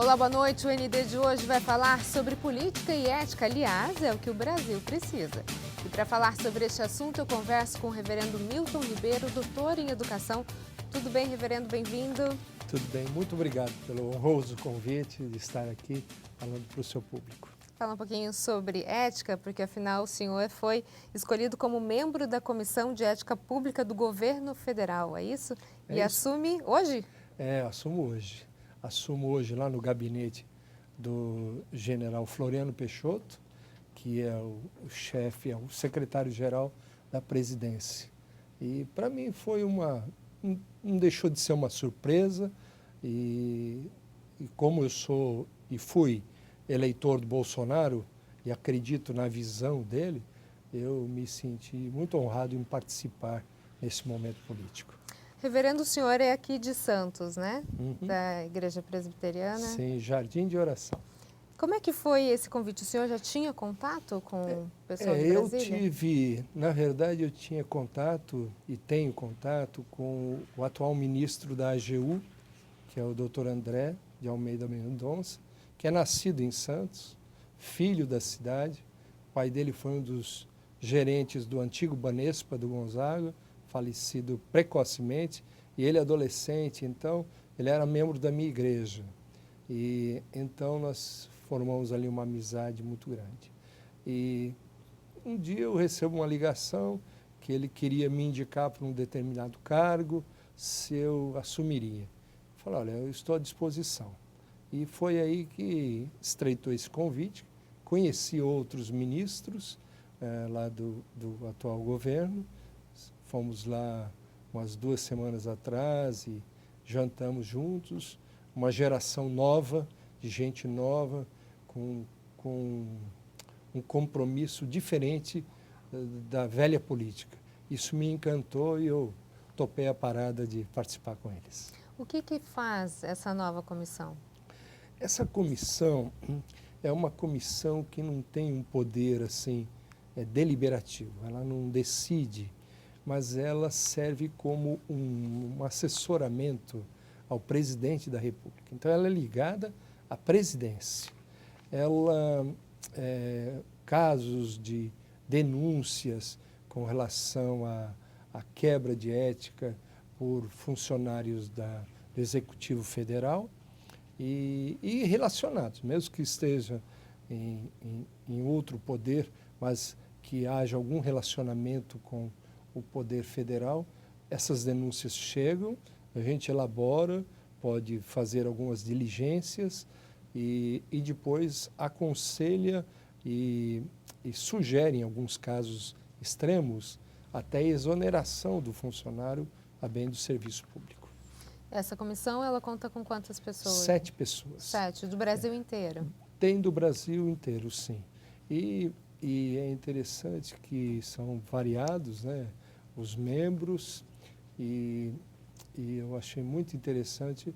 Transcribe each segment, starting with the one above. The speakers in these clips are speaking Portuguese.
Olá, boa noite. O ND de hoje vai falar sobre política e ética. Aliás, é o que o Brasil precisa. E para falar sobre este assunto, eu converso com o reverendo Milton Ribeiro, doutor em educação. Tudo bem, reverendo? Bem-vindo. Tudo bem. Muito obrigado pelo honroso convite de estar aqui falando para o seu público. Falar um pouquinho sobre ética, porque afinal o senhor foi escolhido como membro da Comissão de Ética Pública do Governo Federal, é isso? É e isso. Assume hoje? Assumo hoje. Assumo hoje lá no gabinete do general Floriano Peixoto, que é o chefe, é o secretário-geral da presidência. E para mim foi não deixou de ser uma surpresa e como eu sou e fui eleitor do Bolsonaro e acredito na visão dele, eu me senti muito honrado em participar nesse momento político. Reverendo, o senhor é aqui de Santos, né? Uhum. Da Igreja Presbiteriana. Sim, Jardim de Oração. Como é que foi esse convite? O senhor já tinha contato com o pessoal de Brasília? Na verdade, eu tinha contato e tenho contato com o atual ministro da AGU, que é o doutor André de Almeida Mendonça, que é nascido em Santos, filho da cidade. O pai dele foi um dos gerentes do antigo Banespa do Gonzaga, falecido precocemente, e ele adolescente, então ele era membro da minha igreja. E então nós formamos ali uma amizade muito grande. E um dia eu recebo uma ligação que ele queria me indicar para um determinado cargo, se eu assumiria. Eu falei, olha, eu estou à disposição. E foi aí que estreitou esse convite, conheci outros ministros lá do atual governo, fomos lá umas 2 semanas atrás e jantamos juntos, uma geração nova, de gente nova, com um compromisso diferente da velha política. Isso me encantou e eu topei a parada de participar com eles. O que faz essa nova comissão? Essa comissão é uma comissão que não tem um poder assim deliberativo, ela não decide, mas ela serve como um assessoramento ao presidente da República. Então, ela é ligada à presidência. Casos de denúncias com relação à quebra de ética por funcionários do Executivo Federal e relacionados, mesmo que esteja em outro poder, mas que haja algum relacionamento com o poder federal, essas denúncias chegam, a gente elabora, pode fazer algumas diligências e depois aconselha e sugere, em alguns casos extremos, até exoneração do funcionário a bem do serviço público. Essa comissão, ela conta com quantas pessoas? 7 pessoas. 7, do Brasil inteiro? Tem do Brasil inteiro, sim. E é interessante que são variados, né, os membros e eu achei muito interessante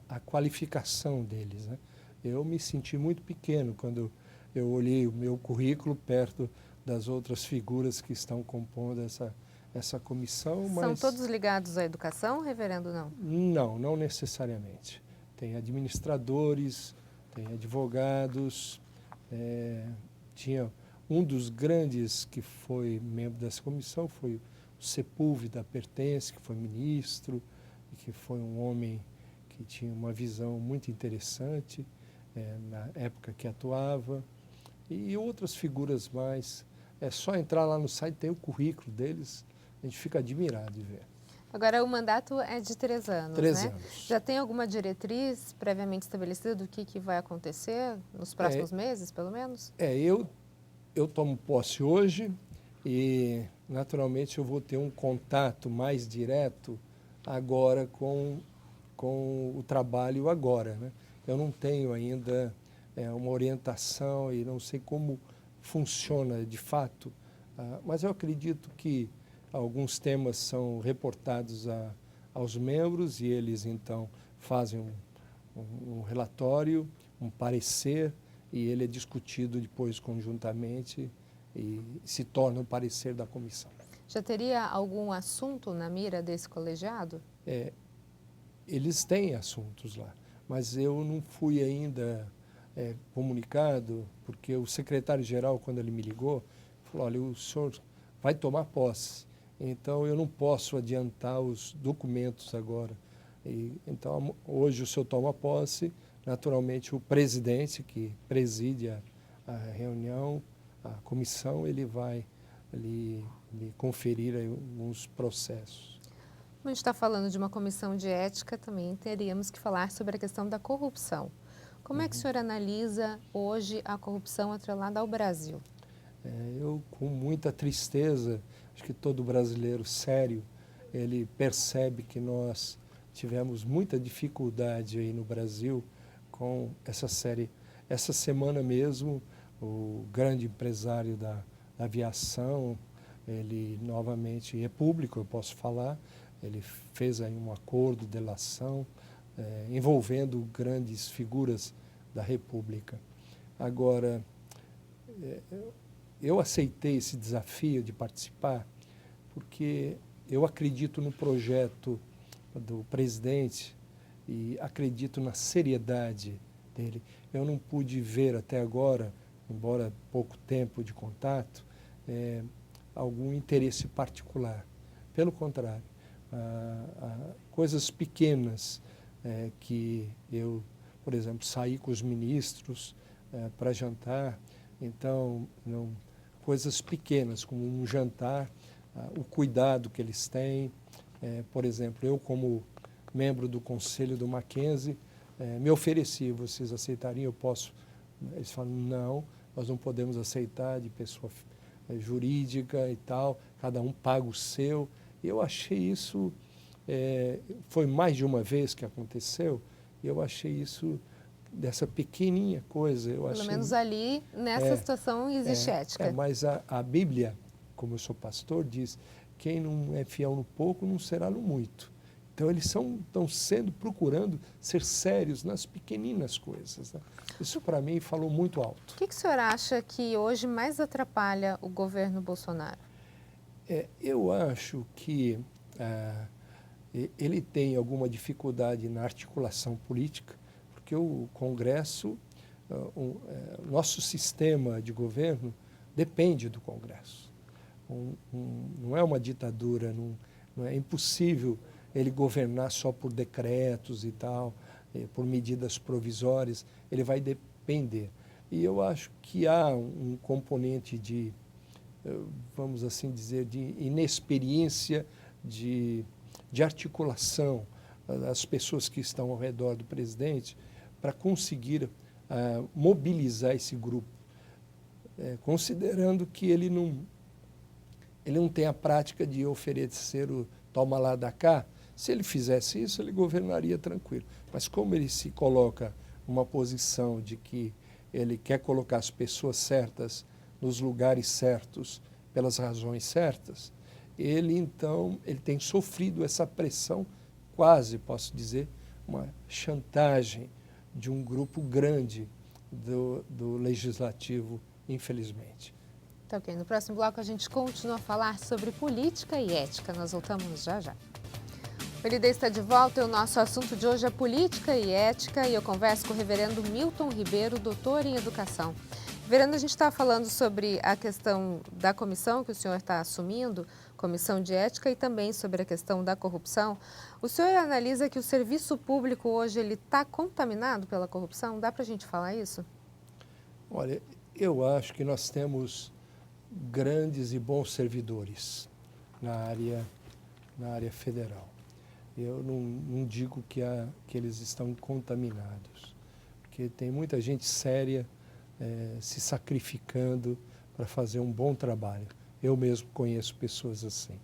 a qualificação deles, né? Eu me senti muito pequeno quando eu olhei o meu currículo perto das outras figuras que estão compondo essa comissão. São todos ligados à educação, reverendo, não? Não necessariamente. Tem administradores, tem advogados, tinha um dos grandes que foi membro dessa comissão, foi o Sepúlveda Pertence, que foi ministro, e que foi um homem que tinha uma visão muito interessante na época que atuava, e outras figuras mais. É só entrar lá no site, tem o currículo deles, a gente fica admirado de ver. Agora, o mandato é de 3 anos, 3 né? anos. Já tem alguma diretriz previamente estabelecida do que vai acontecer nos próximos meses, pelo menos? Eu tomo posse hoje e, naturalmente, eu vou ter um contato mais direto agora com o trabalho agora, né? Eu não tenho ainda uma orientação e não sei como funciona de fato, mas eu acredito que alguns temas são reportados aos membros e eles, então, fazem um relatório, um parecer, e ele é discutido depois conjuntamente e se torna um parecer da comissão. Já teria algum assunto na mira desse colegiado? Eles têm assuntos lá, mas eu não fui ainda comunicado, porque o secretário-geral, quando ele me ligou, falou, olha, o senhor vai tomar posse, então eu não posso adiantar os documentos agora. Então, hoje o senhor toma posse, naturalmente o presidente, que preside a reunião, a comissão, ele vai lhe conferir aí alguns processos. Como a gente está falando de uma comissão de ética, também teríamos que falar sobre a questão da corrupção. Como é que o senhor analisa hoje a corrupção atrelada ao Brasil? Eu, com muita tristeza, acho que todo brasileiro sério, ele percebe que nós tivemos muita dificuldade aí no Brasil com essa série. Essa semana mesmo, o grande empresário da aviação, ele novamente, é público, eu posso falar, ele fez aí um acordo de delação envolvendo grandes figuras da República. Agora, eu aceitei esse desafio de participar porque eu acredito no projeto do presidente e acredito na seriedade dele. Eu não pude ver até agora, embora pouco tempo de contato, algum interesse particular. Pelo contrário, coisas pequenas que eu, por exemplo, saí com os ministros para jantar, então, coisas pequenas, como um jantar, o cuidado que eles têm. Por exemplo, eu como membro do conselho do Mackenzie, me ofereci, vocês aceitariam? Eu posso? Eles falam, não, nós não podemos aceitar de pessoa jurídica e tal, cada um paga o seu. Eu achei isso, foi mais de uma vez que aconteceu, e eu achei isso dessa pequenininha coisa. Pelo menos ali, nessa situação, existe ética. Mas a Bíblia, como eu sou pastor, diz, quem não é fiel no pouco não será no muito. Então, eles estão procurando ser sérios nas pequeninas coisas, né? Isso, para mim, falou muito alto. O que o senhor acha que hoje mais atrapalha o governo Bolsonaro? Eu acho que ele tem alguma dificuldade na articulação política, porque o Congresso, nosso sistema de governo depende do Congresso. Não é uma ditadura, não é impossível ele governar só por decretos e tal, por medidas provisórias, ele vai depender. E eu acho que há um componente de, vamos assim dizer, de inexperiência, de articulação das pessoas que estão ao redor do presidente para conseguir mobilizar esse grupo, considerando que ele não tem a prática de oferecer o toma lá da cá. Se ele fizesse isso, ele governaria tranquilo. Mas como ele se coloca numa posição de que ele quer colocar as pessoas certas nos lugares certos, pelas razões certas, ele tem sofrido essa pressão, quase, posso dizer, uma chantagem de um grupo grande do Legislativo, infelizmente. Tá ok. No próximo bloco a gente continua a falar sobre política e ética. Nós voltamos já já. O PLD está de volta e o nosso assunto de hoje é política e ética e eu converso com o reverendo Milton Ribeiro, doutor em educação. Reverendo, a gente está falando sobre a questão da comissão que o senhor está assumindo, comissão de ética, e também sobre a questão da corrupção. O senhor analisa que o serviço público hoje ele está contaminado pela corrupção? Dá para a gente falar isso? Olha, eu acho que nós temos grandes e bons servidores na área federal. Eu não digo que eles estão contaminados, porque tem muita gente séria se sacrificando para fazer um bom trabalho. Eu mesmo conheço pessoas assim.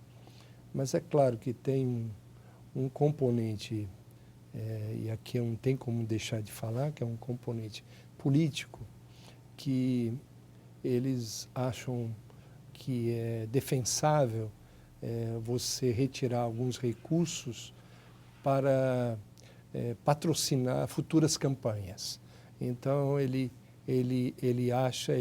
Mas é claro que tem um componente, e aqui não tem como deixar de falar, que é um componente político, que eles acham que é defensável você retirar alguns recursos para patrocinar futuras campanhas. Então, ele acha,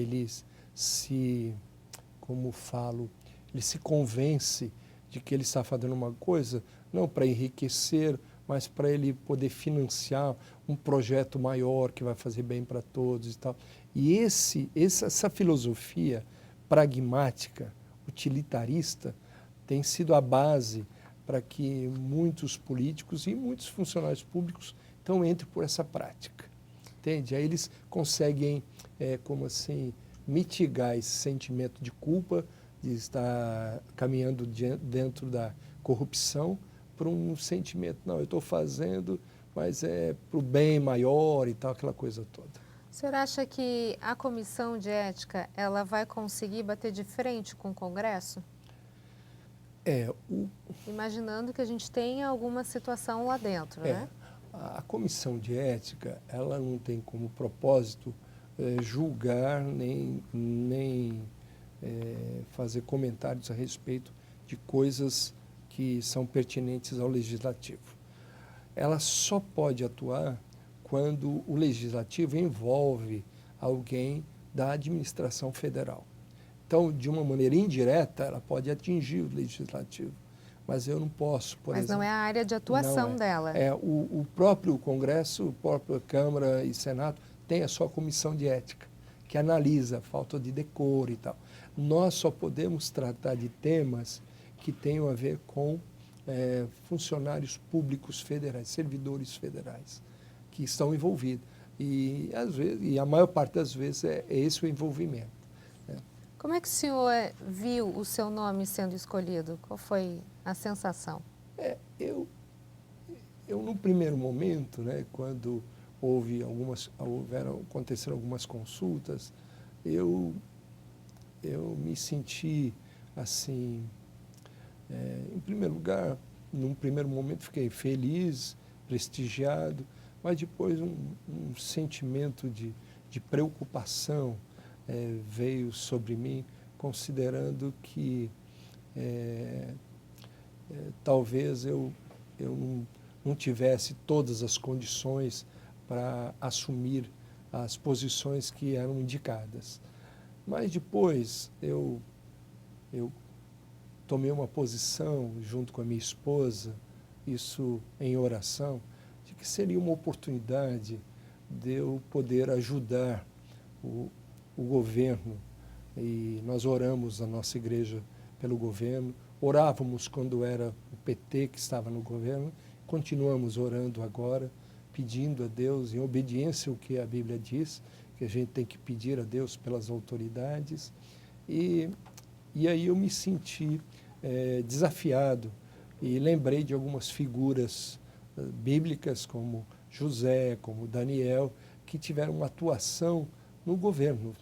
como falo, ele se convence de que ele está fazendo uma coisa, não para enriquecer mas para ele poder financiar um projeto maior que vai fazer bem para todos e tal. E essa filosofia pragmática, utilitarista, tem sido a base para que muitos políticos e muitos funcionários públicos então entrem por essa prática. Entende? Aí eles conseguem, como assim, mitigar esse sentimento de culpa, de estar caminhando dentro da corrupção, para um sentimento, não, eu estou fazendo, mas é para o bem maior e tal, aquela coisa toda. O senhor acha que a comissão de ética ela vai conseguir bater de frente com o Congresso? Imaginando que a gente tenha alguma situação lá dentro, né? A comissão de ética, ela não tem como propósito julgar nem fazer comentários a respeito de coisas que são pertinentes ao legislativo. Ela só pode atuar quando o legislativo envolve alguém da administração federal. Então, de uma maneira indireta, ela pode atingir o legislativo, mas eu não posso, por exemplo... Mas não é a área de atuação dela. O próprio Congresso, a própria Câmara e Senado tem a sua comissão de ética, que analisa a falta de decoro e tal. Nós só podemos tratar de temas que tenham a ver com funcionários públicos federais, servidores federais, que estão envolvidos. E, às vezes, e a maior parte das vezes é esse o envolvimento. Como é que o senhor viu o seu nome sendo escolhido? Qual foi a sensação? Eu no primeiro momento, né, quando aconteceram algumas consultas, eu me senti assim, em primeiro lugar, num primeiro momento fiquei feliz, prestigiado, mas depois um sentimento de preocupação veio sobre mim, considerando que talvez eu não tivesse todas as condições para assumir as posições que eram indicadas. Mas depois eu tomei uma posição junto com a minha esposa, isso em oração, de que seria uma oportunidade de eu poder ajudar o governo. E nós oramos na nossa igreja pelo governo, orávamos quando era o PT que estava no governo, continuamos orando agora, pedindo a Deus, em obediência ao que a Bíblia diz, que a gente tem que pedir a Deus pelas autoridades. E aí eu me senti desafiado e lembrei de algumas figuras bíblicas, como José, como Daniel, que tiveram uma atuação no governo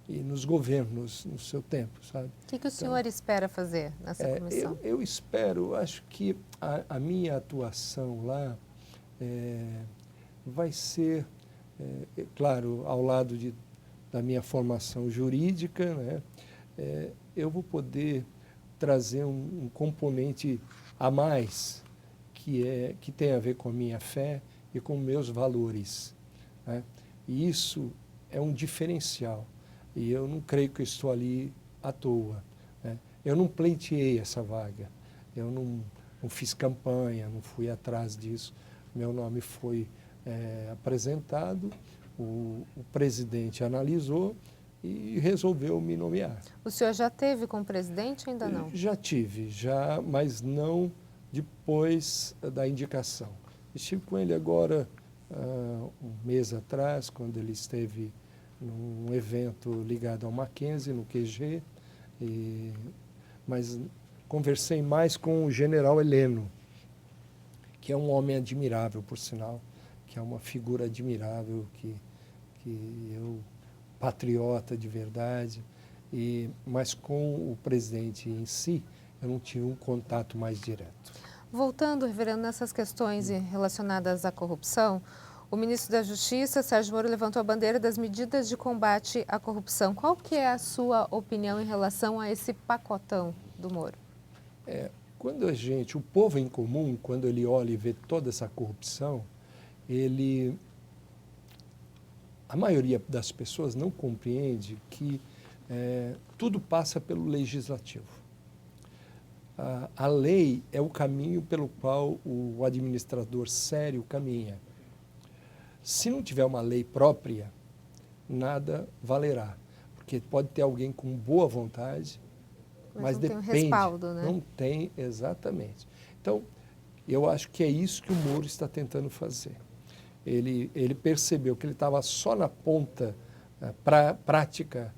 e nos governos no seu tempo, sabe? O que o senhor espera fazer nessa comissão? Eu espero, acho que a minha atuação lá vai ser, claro, ao lado da minha formação jurídica, né? Eu vou poder trazer um componente a mais que tem a ver com a minha fé e com meus valores, né? E isso é um diferencial. E eu não creio que eu estou ali à toa, né? Eu não pleiteei essa vaga, eu não fiz campanha, não fui atrás disso. Meu nome foi apresentado, o presidente analisou e resolveu me nomear. O senhor já teve com o presidente ou ainda não? Já tive, mas não depois da indicação. Estive com ele agora, um mês atrás, quando ele esteve num evento ligado ao Mackenzie, no QG, mas conversei mais com o general Heleno, que é um homem admirável, por sinal, que é uma figura admirável, que eu, patriota de verdade, mas com o presidente em si, eu não tive um contato mais direto. Voltando, reverendo, nessas questões relacionadas à corrupção, o ministro da Justiça, Sérgio Moro, levantou a bandeira das medidas de combate à corrupção. Qual que é a sua opinião em relação a esse pacotão do Moro? Quando o povo em comum, quando ele olha e vê toda essa corrupção, a maioria das pessoas não compreende que tudo passa pelo legislativo. A lei é o caminho pelo qual o administrador sério caminha. Se não tiver uma lei própria, nada valerá, porque pode ter alguém com boa vontade, mas não depende, tem um respaldo, né? não tem exatamente. Então, eu acho que é isso que o Moro está tentando fazer. Ele percebeu que ele estava só na ponta prática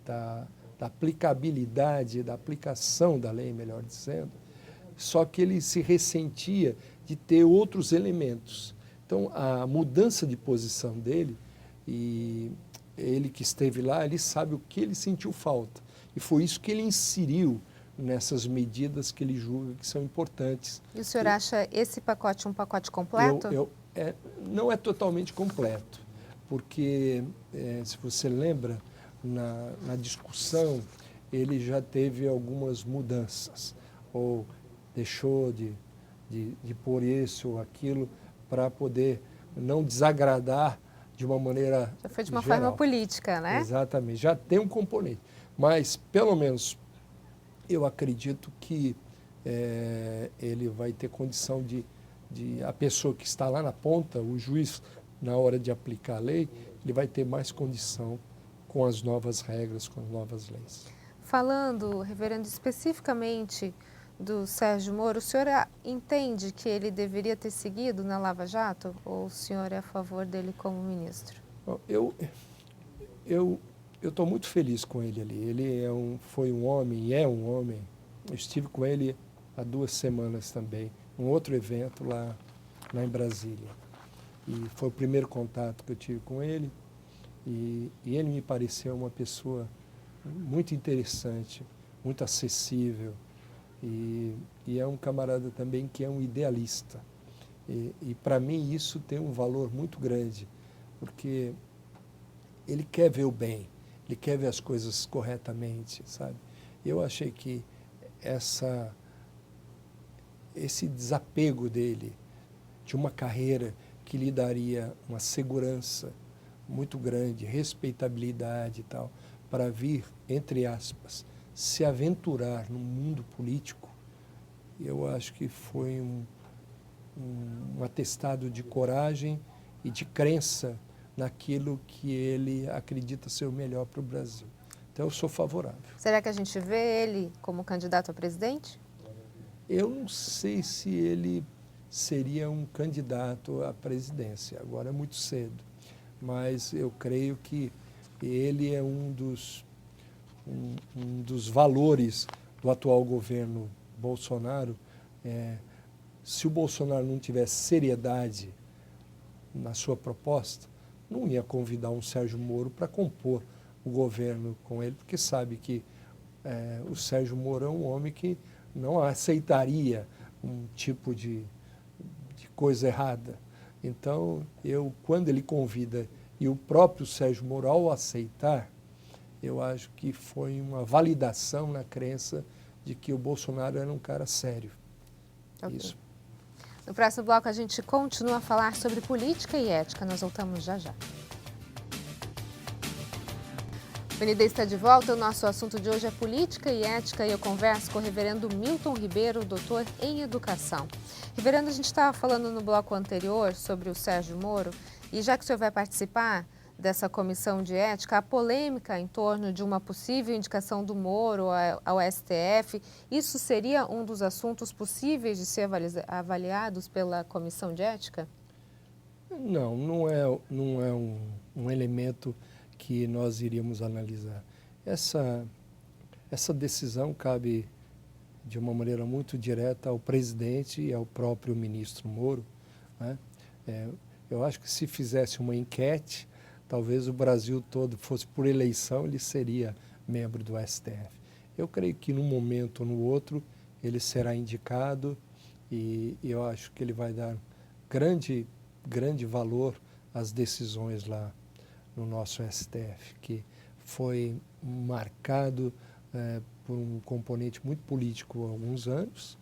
da aplicabilidade, da aplicação da lei, melhor dizendo, só que ele se ressentia de ter outros elementos. Então, a mudança de posição dele, e ele que esteve lá, ele sabe o que ele sentiu falta. E foi isso que ele inseriu nessas medidas que ele julga que são importantes. E o senhor acha esse pacote um pacote completo? Não é totalmente completo, porque, se você lembra, na discussão, ele já teve algumas mudanças, ou deixou de pôr isso ou aquilo para poder não desagradar de uma maneira já foi de uma geral. forma política, né? Exatamente, já tem um componente. Mas, pelo menos, eu acredito que ele vai ter condição a pessoa que está lá na ponta, o juiz, na hora de aplicar a lei, ele vai ter mais condição com as novas regras, com as novas leis. Falando, reverendo, especificamente do Sérgio Moro, o senhor entende que ele deveria ter seguido na Lava Jato ou o senhor é a favor dele como ministro? Eu estou muito feliz com ele ali. Ele foi um homem e é um homem. Eu estive com ele há 2 semanas também, um outro evento lá em Brasília. E foi o primeiro contato que eu tive com ele. E ele me pareceu uma pessoa muito interessante, muito acessível. E é um camarada também que é um idealista. E para mim isso tem um valor muito grande, porque ele quer ver o bem, ele quer ver as coisas corretamente, sabe? Eu achei que esse desapego dele de uma carreira que lhe daria uma segurança muito grande, respeitabilidade e tal, para vir, entre aspas, se aventurar no mundo político, eu acho que foi um atestado de coragem e de crença naquilo que ele acredita ser o melhor para o Brasil. Então, eu sou favorável. Será que a gente vê ele como candidato a presidente? Eu não sei se ele seria um candidato à presidência, agora é muito cedo, mas eu creio que ele é um dos valores do atual governo Bolsonaro. Se o Bolsonaro não tivesse seriedade na sua proposta, não ia convidar um Sérgio Moro para compor o governo com ele, porque sabe que o Sérgio Moro é um homem que não aceitaria um tipo de coisa errada. Então, quando ele convida, e o próprio Sérgio Moro, ao aceitar, eu acho que foi uma validação na crença de que o Bolsonaro era um cara sério. Okay. Isso. No próximo bloco, a gente continua a falar sobre política e ética. Nós voltamos já já. O ND está de volta. O nosso assunto de hoje é política e ética e eu converso com o reverendo Milton Ribeiro, doutor em educação. Reverendo, a gente estava falando no bloco anterior sobre o Sérgio Moro e já que o senhor vai participar dessa comissão de ética, a polêmica em torno de uma possível indicação do Moro ao STF, isso seria um dos assuntos possíveis de ser avaliados pela comissão de ética? Não é um elemento que nós iríamos analisar. Essa decisão cabe de uma maneira muito direta ao presidente e ao próprio ministro Moro, né? Eu acho que se fizesse uma enquete, talvez o Brasil todo fosse por eleição, ele seria membro do STF. Eu creio que num momento ou no outro ele será indicado e eu acho que ele vai dar grande valor às decisões lá no nosso STF, que foi marcado por um componente muito político há alguns anos.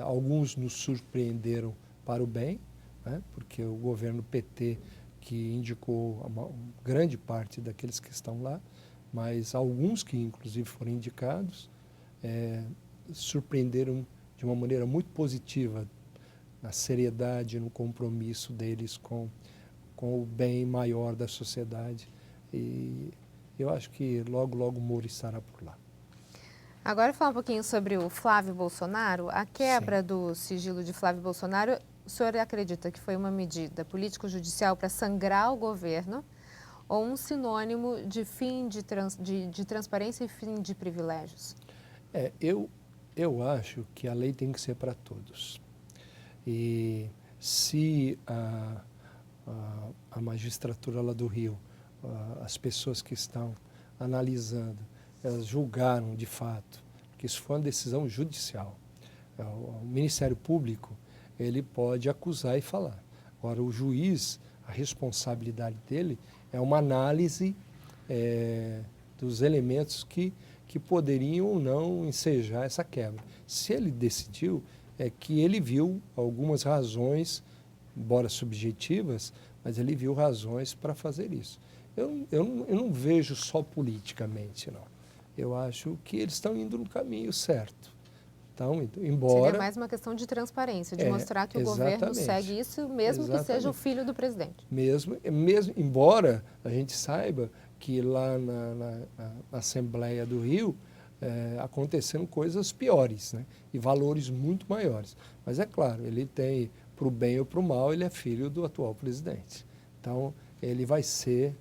Alguns nos surpreenderam para o bem, né, porque o governo PT que indicou uma grande parte daqueles que estão lá, mas alguns que inclusive foram indicados surpreenderam de uma maneira muito positiva na seriedade, no compromisso deles com o bem maior da sociedade. E eu acho que logo, logo o Moro estará por lá. Agora falar um pouquinho sobre o Flávio Bolsonaro. A quebra do sigilo de Flávio Bolsonaro, o senhor acredita que foi uma medida político-judicial para sangrar o governo ou um sinônimo de fim de transparência e fim de privilégios? Eu acho que a lei tem que ser para todos. E se a magistratura lá do Rio, as pessoas que estão analisando, elas julgaram de fato que isso foi uma decisão judicial. O Ministério Público, ele pode acusar e falar. Agora, o juiz, a responsabilidade dele é uma análise dos elementos que poderiam ou não ensejar essa quebra. Se ele decidiu, é que ele viu algumas razões, embora subjetivas, mas ele viu razões para fazer isso. Eu não vejo só politicamente, não. Eu acho que eles estão indo no caminho certo. Então, embora... Seria mais uma questão de transparência, de mostrar que o governo segue isso, mesmo que seja o filho do presidente. Mesmo, embora a gente saiba que lá na Assembleia do Rio aconteceram coisas piores, né? E valores muito maiores. Mas é claro, ele tem, para o bem ou para o mal, ele é filho do atual presidente. Então, ele vai ser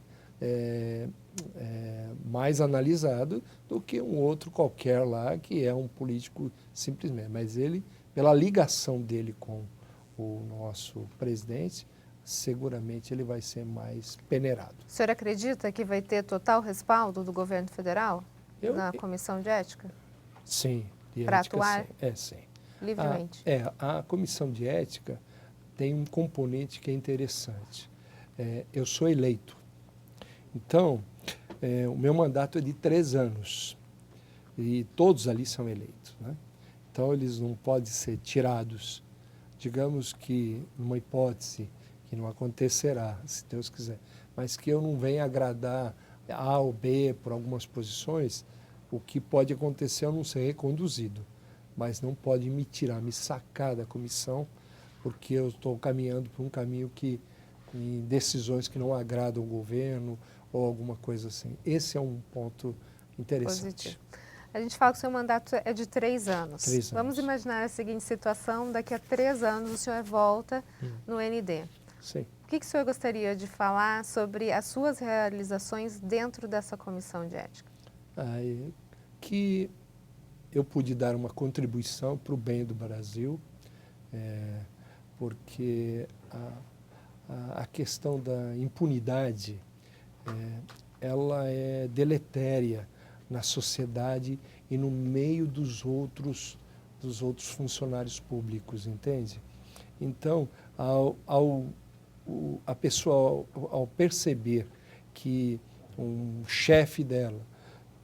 mais analisado do que um outro qualquer lá, que é um político simplesmente. Mas ele, pela ligação dele com o nosso presidente, seguramente ele vai ser mais peneirado. O senhor acredita que vai ter total respaldo do governo federal na comissão de ética? Sim. Para atuar? Sim. Livremente? A comissão de ética tem um componente que é interessante. Eu sou eleito. Então, o meu mandato é de 3 anos. E todos ali são eleitos, né? Então, eles não podem ser tirados. Digamos que, numa hipótese que não acontecerá, se Deus quiser, mas que eu não venha agradar A ou B por algumas posições, o que pode acontecer é eu não ser reconduzido. Mas não pode me tirar, me sacar da comissão, porque eu estou caminhando por um caminho em decisões que não agradam o governo ou alguma coisa assim. Esse é um ponto interessante. Positivo. A gente fala que o seu mandato é de 3 anos. 3 anos. Vamos imaginar a seguinte situação: daqui a 3 anos o senhor volta no ND. Sim. O que o senhor gostaria de falar sobre as suas realizações dentro dessa comissão de ética? Que eu pude dar uma contribuição para o bem do Brasil, porque a questão da impunidade, ela é deletéria na sociedade e no meio dos outros funcionários públicos, entende? Então, a pessoa, ao perceber que um chefe dela,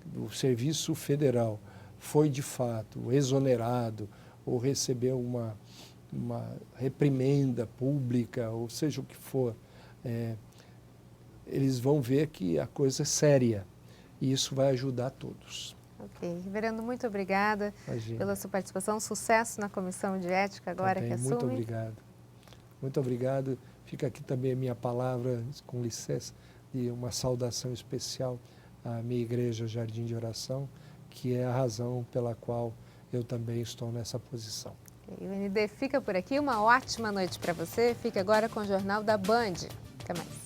do Serviço Federal, foi de fato exonerado ou recebeu uma reprimenda pública, ou seja o que for, eles vão ver que a coisa é séria e isso vai ajudar todos. Ok. Reverendo, muito obrigada pela sua participação. Sucesso na Comissão de Ética agora que assume. Muito obrigado. Muito obrigado. Fica aqui também a minha palavra, com licença, de uma saudação especial à minha igreja Jardim de Oração, que é a razão pela qual eu também estou nessa posição. O ND fica por aqui. Uma ótima noite para você. Fique agora com o Jornal da Band. Até mais.